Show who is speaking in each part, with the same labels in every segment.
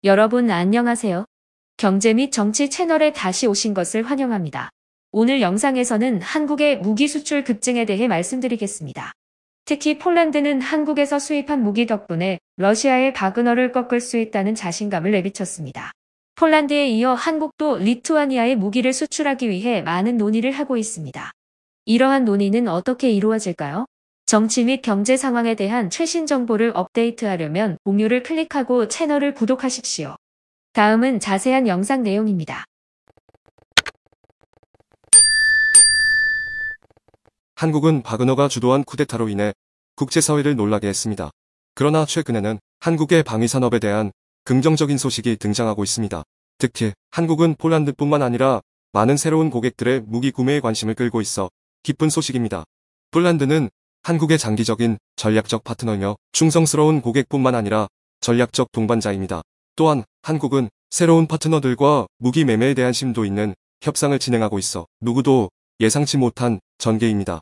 Speaker 1: 여러분 안녕하세요. 경제 및 정치 채널에 다시 오신 것을 환영합니다. 오늘 영상에서는 한국의 무기 수출 급증에 대해 말씀드리겠습니다. 특히 폴란드는 한국에서 수입한 무기 덕분에 러시아의 바그너를 꺾을 수 있다는 자신감을 내비쳤습니다. 폴란드에 이어 한국도 리투아니아에 무기를 수출하기 위해 많은 논의를 하고 있습니다. 이러한 논의는 어떻게 이루어질까요? 정치 및 경제 상황에 대한 최신 정보를 업데이트하려면 공유를 클릭하고 채널을 구독하십시오. 다음은 자세한 영상 내용입니다.
Speaker 2: 한국은 바그너가 주도한 쿠데타로 인해 국제사회를 놀라게 했습니다. 그러나 최근에는 한국의 방위산업에 대한 긍정적인 소식이 등장하고 있습니다. 특히 한국은 폴란드뿐만 아니라 많은 새로운 고객들의 무기 구매에 관심을 끌고 있어 기쁜 소식입니다. 폴란드는 한국의 장기적인 전략적 파트너이며 충성스러운 고객뿐만 아니라 전략적 동반자입니다. 또한 한국은 새로운 파트너들과 무기 매매에 대한 심도 있는 협상을 진행하고 있어 누구도 예상치 못한 전개입니다.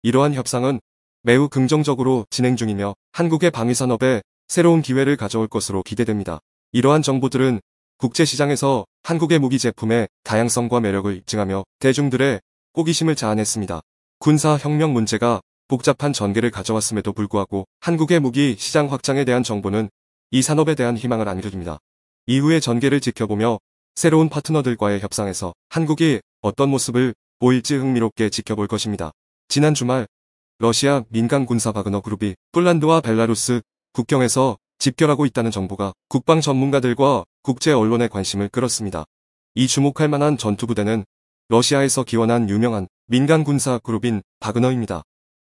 Speaker 2: 이러한 협상은 매우 긍정적으로 진행 중이며 한국의 방위산업에 새로운 기회를 가져올 것으로 기대됩니다. 이러한 정보들은 국제시장에서 한국의 무기 제품의 다양성과 매력을 입증하며 대중들의 호기심을 자아냈습니다. 군사혁명 문제가 복잡한 전개를 가져왔음에도 불구하고 한국의 무기 시장 확장에 대한 정보는 이 산업에 대한 희망을 안겨줍니다. 이후의 전개를 지켜보며 새로운 파트너들과의 협상에서 한국이 어떤 모습을 보일지 흥미롭게 지켜볼 것입니다. 지난 주말 러시아 민간 군사 바그너 그룹이 폴란드와 벨라루스 국경에서 집결하고 있다는 정보가 국방 전문가들과 국제 언론의 관심을 끌었습니다. 이 주목할 만한 전투부대는 러시아에서 기원한 유명한 민간 군사 그룹인 바그너입니다.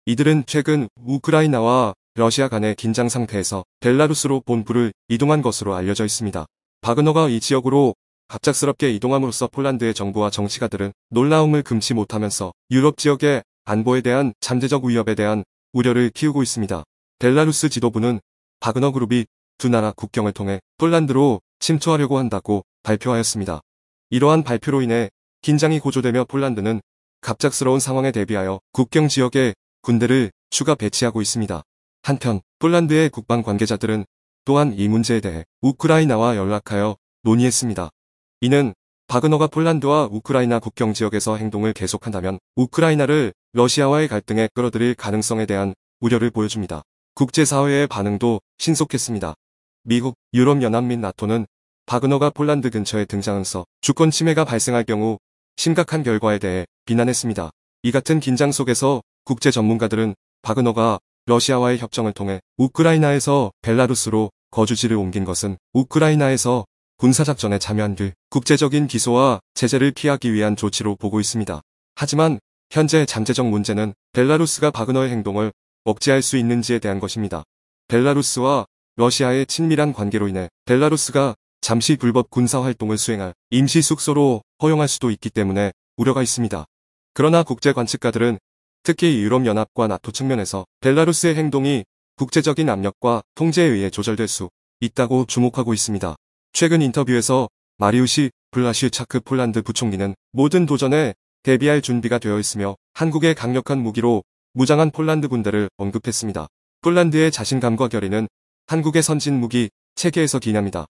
Speaker 2: 이들은 최근 우크라이나와 러시아 간의 긴장 상태에서 벨라루스로 본부를 이동한 것으로 알려져 있습니다. 바그너가 이 지역으로 갑작스럽게 이동함으로써 폴란드의 정부와 정치가들은 놀라움을 금치 못하면서 유럽 지역의 안보에 대한 잠재적 위협에 대한 우려를 키우고 있습니다. 벨라루스 지도부는 바그너 그룹이 두 나라 국경을 통해 폴란드로 침투하려고 한다고 발표하였습니다. 이러한 발표로 인해 긴장이 고조되며 폴란드는 갑작스러운 상황에 대비하여 국경 지역에 군대를 추가 배치하고 있습니다. 한편 폴란드의 국방 관계자들은 또한 이 문제에 대해 우크라이나와 연락하여 논의했습니다. 이는 바그너가 폴란드와 우크라이나 국경 지역에서 행동을 계속한다면 우크라이나를 러시아와의 갈등에 끌어들일 가능성에 대한 우려를 보여줍니다. 국제사회의 반응도 신속했습니다. 미국, 유럽연합 및 나토는 바그너가 폴란드 근처에 등장하면서 주권 침해가 발생할 경우 심각한 결과에 대해 비난했습니다. 이 같은 긴장 속에서 국제 전문가들은 바그너가 러시아와의 협정을 통해 우크라이나에서 벨라루스로 거주지를 옮긴 것은 우크라이나에서 군사작전에 참여한 뒤 국제적인 기소와 제재를 피하기 위한 조치로 보고 있습니다. 하지만 현재 잠재적 문제는 벨라루스가 바그너의 행동을 억제할 수 있는지에 대한 것입니다. 벨라루스와 러시아의 친밀한 관계로 인해 벨라루스가 잠시 불법 군사활동을 수행할 임시 숙소로 허용할 수도 있기 때문에 우려가 있습니다. 그러나 국제 관측가들은 특히 유럽연합과 나토 측면에서 벨라루스의 행동이 국제적인 압력과 통제에 의해 조절될 수 있다고 주목하고 있습니다. 최근 인터뷰에서 마리우시 블라슈차크 폴란드 부총리는 모든 도전에 대비할 준비가 되어 있으며 한국의 강력한 무기로 무장한 폴란드 군대를 언급했습니다. 폴란드의 자신감과 결의는 한국의 선진 무기 체계에서 기인합니다.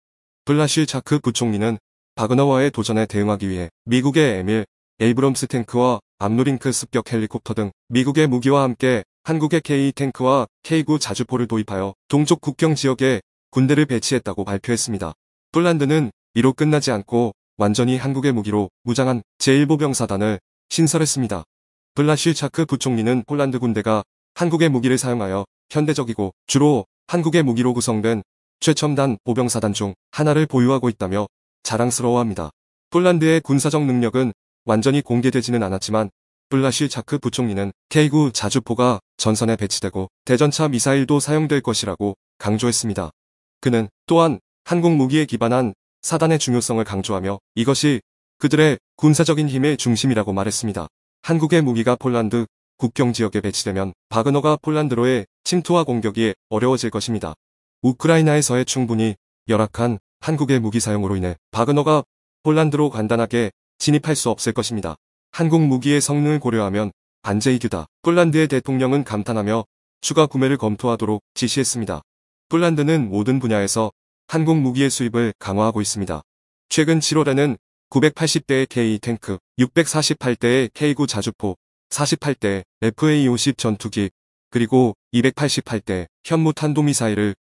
Speaker 2: 블라슈차크 부총리는 바그너와의 도전에 대응하기 위해 미국의 에밀 에이브럼스 탱크와 암노링크 습격 헬리콥터 등 미국의 무기와 함께 한국의 K 탱크와 K9 자주포를 도입하여 동쪽 국경 지역에 군대를 배치했다고 발표했습니다. 폴란드는 이로 끝나지 않고 완전히 한국의 무기로 무장한 제1보병사단을 신설했습니다. 블라슈차크 부총리는 폴란드 군대가 한국의 무기를 사용하여 현대적이고 주로 한국의 무기로 구성된 최첨단 보병사단 중 하나를 보유하고 있다며 자랑스러워합니다. 폴란드의 군사적 능력은 완전히 공개되지는 않았지만 블라슈차크 부총리는 K9 자주포가 전선에 배치되고 대전차 미사일도 사용될 것이라고 강조했습니다. 그는 또한 한국 무기에 기반한 사단의 중요성을 강조하며 이것이 그들의 군사적인 힘의 중심이라고 말했습니다. 한국의 무기가 폴란드 국경 지역에 배치되면 바그너가 폴란드로의 침투와 공격이 어려워질 것입니다. 우크라이나에서의 충분히 열악한 한국의 무기 사용으로 인해 바그너가 폴란드로 간단하게 진입할 수 없을 것입니다. 한국 무기의 성능을 고려하면 안제이 듀다 폴란드의 대통령은 감탄하며 추가 구매를 검토하도록 지시했습니다. 폴란드는 모든 분야에서 한국 무기의 수입을 강화하고 있습니다. 최근 7월에는 980대의 K-탱크, 648대의 K9 자주포, 48대의 FA-50 전투기, 그리고 288대 현무 탄도미사일을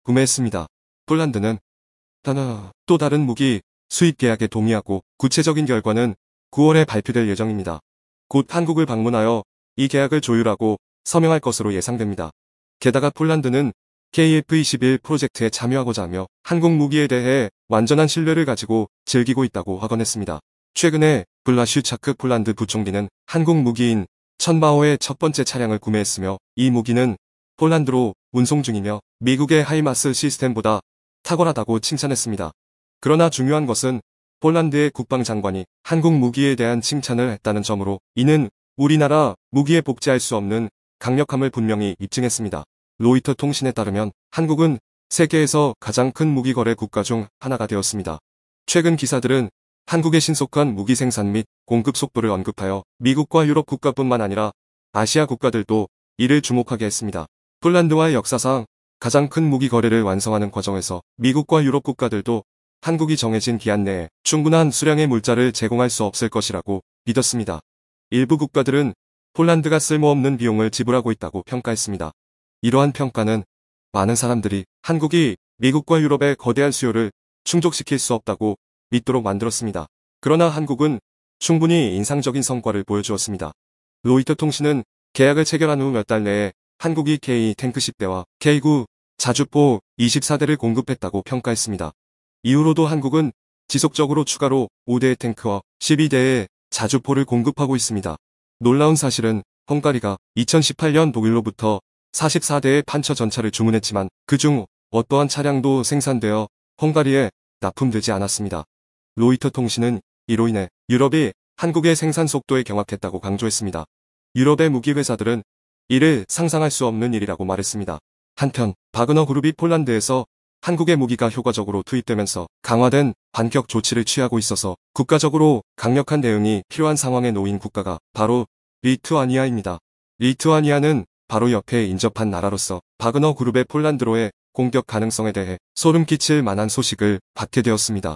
Speaker 2: 구매했습니다. 폴란드는 또 다른 무기 수입 계약에 동의하고 구체적인 결과는 9월에 발표될 예정입니다. 곧 한국을 방문하여 이 계약을 조율하고 서명할 것으로 예상됩니다. 게다가 폴란드는 KF-21 프로젝트에 참여하고자 하며 한국 무기에 대해 완전한 신뢰를 가지고 즐기고 있다고 확언했습니다. 최근에 블라슈차크 폴란드 부총리는 한국 무기인 천마호의 첫 번째 차량을 구매했으며 이 무기는 폴란드로 운송 중이며 미국의 하이마스 시스템보다 탁월하다고 칭찬했습니다. 그러나 중요한 것은 폴란드의 국방장관이 한국 무기에 대한 칭찬을 했다는 점으로 이는 우리나라 무기에 복제할 수 없는 강력함을 분명히 입증했습니다. 로이터 통신에 따르면 한국은 세계에서 가장 큰 무기 거래 국가 중 하나가 되었습니다. 최근 기사들은 한국의 신속한 무기 생산 및 공급 속도를 언급하여 미국과 유럽 국가뿐만 아니라 아시아 국가들도 이를 주목하게 했습니다. 폴란드와의 역사상 가장 큰 무기 거래를 완성하는 과정에서 미국과 유럽 국가들도 한국이 정해진 기한 내에 충분한 수량의 물자를 제공할 수 없을 것이라고 믿었습니다. 일부 국가들은 폴란드가 쓸모없는 비용을 지불하고 있다고 평가했습니다. 이러한 평가는 많은 사람들이 한국이 미국과 유럽의 거대한 수요를 충족시킬 수 없다고 믿도록 만들었습니다. 그러나 한국은 충분히 인상적인 성과를 보여주었습니다. 로이터 통신은 계약을 체결한 후 몇 달 내에 한국이 K-탱크 10대와 K9 자주포 24대를 공급했다고 평가했습니다. 이후로도 한국은 지속적으로 추가로 5대의 탱크와 12대의 자주포를 공급하고 있습니다. 놀라운 사실은 헝가리가 2018년 독일로부터 44대의 판처 전차를 주문했지만 그중 어떠한 차량도 생산되어 헝가리에 납품되지 않았습니다. 로이터 통신은 이로 인해 유럽이 한국의 생산 속도에 경악했다고 강조했습니다. 유럽의 무기 회사들은 이를 상상할 수 없는 일이라고 말했습니다. 한편 바그너 그룹이 폴란드에서 한국의 무기가 효과적으로 투입되면서 강화된 반격 조치를 취하고 있어서 국가적으로 강력한 대응이 필요한 상황에 놓인 국가가 바로 리투아니아입니다. 리투아니아는 바로 옆에 인접한 나라로서 바그너 그룹의 폴란드로의 공격 가능성에 대해 소름 끼칠 만한 소식을 받게 되었습니다.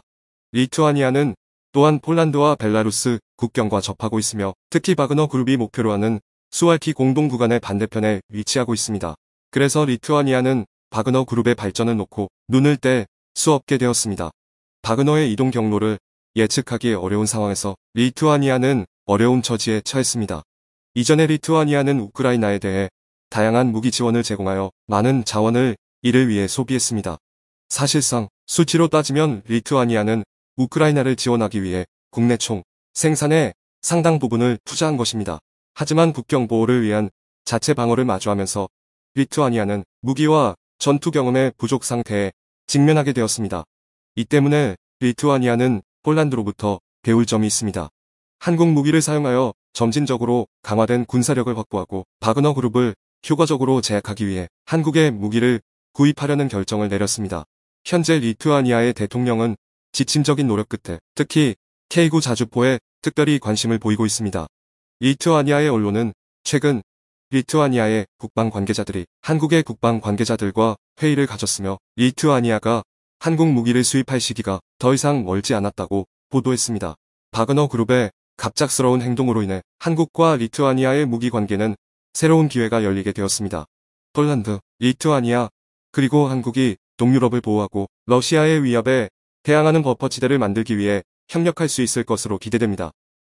Speaker 2: 리투아니아는 또한 폴란드와 벨라루스 국경과 접하고 있으며 특히 바그너 그룹이 목표로 하는 수왈키 공동 구간의 반대편에 위치하고 있습니다. 그래서 리투아니아는 바그너 그룹의 발전을 놓고 눈을 뗄 수 없게 되었습니다. 바그너의 이동 경로를 예측하기 어려운 상황에서 리투아니아는 어려운 처지에 처했습니다. 이전에 리투아니아는 우크라이나에 대해 다양한 무기 지원을 제공하여 많은 자원을 이를 위해 소비했습니다. 사실상 수치로 따지면 리투아니아는 우크라이나를 지원하기 위해 국내 총 생산의 상당 부분을 투자한 것입니다. 하지만 국경 보호를 위한 자체 방어를 마주하면서 리투아니아는 무기와 전투 경험의 부족 상태에 직면하게 되었습니다. 이 때문에 리투아니아는 폴란드로부터 배울 점이 있습니다. 한국 무기를 사용하여 점진적으로 강화된 군사력을 확보하고 바그너 그룹을 효과적으로 제압하기 위해 한국의 무기를 구입하려는 결정을 내렸습니다. 현재 리투아니아의 대통령은 지침적인 노력 끝에 특히 K9 자주포에 특별히 관심을 보이고 있습니다. 리투아니아의 언론은 최근 리투아니아의 국방 관계자들이 한국의 국방 관계자들과 회의를 가졌으며 리투아니아가 한국 무기를 수입할 시기가 더 이상 멀지 않았다고 보도했습니다. 바그너 그룹의 갑작스러운 행동으로 인해 한국과 리투아니아의 무기 관계는 새로운 기회가 열리게 되었습니다. 폴란드, 리투아니아, 그리고 한국이 동유럽을 보호하고 러시아의 위협에 대항하는 버퍼지대를 만들기 위해 협력할 수 있을 것으로 기대됩니다.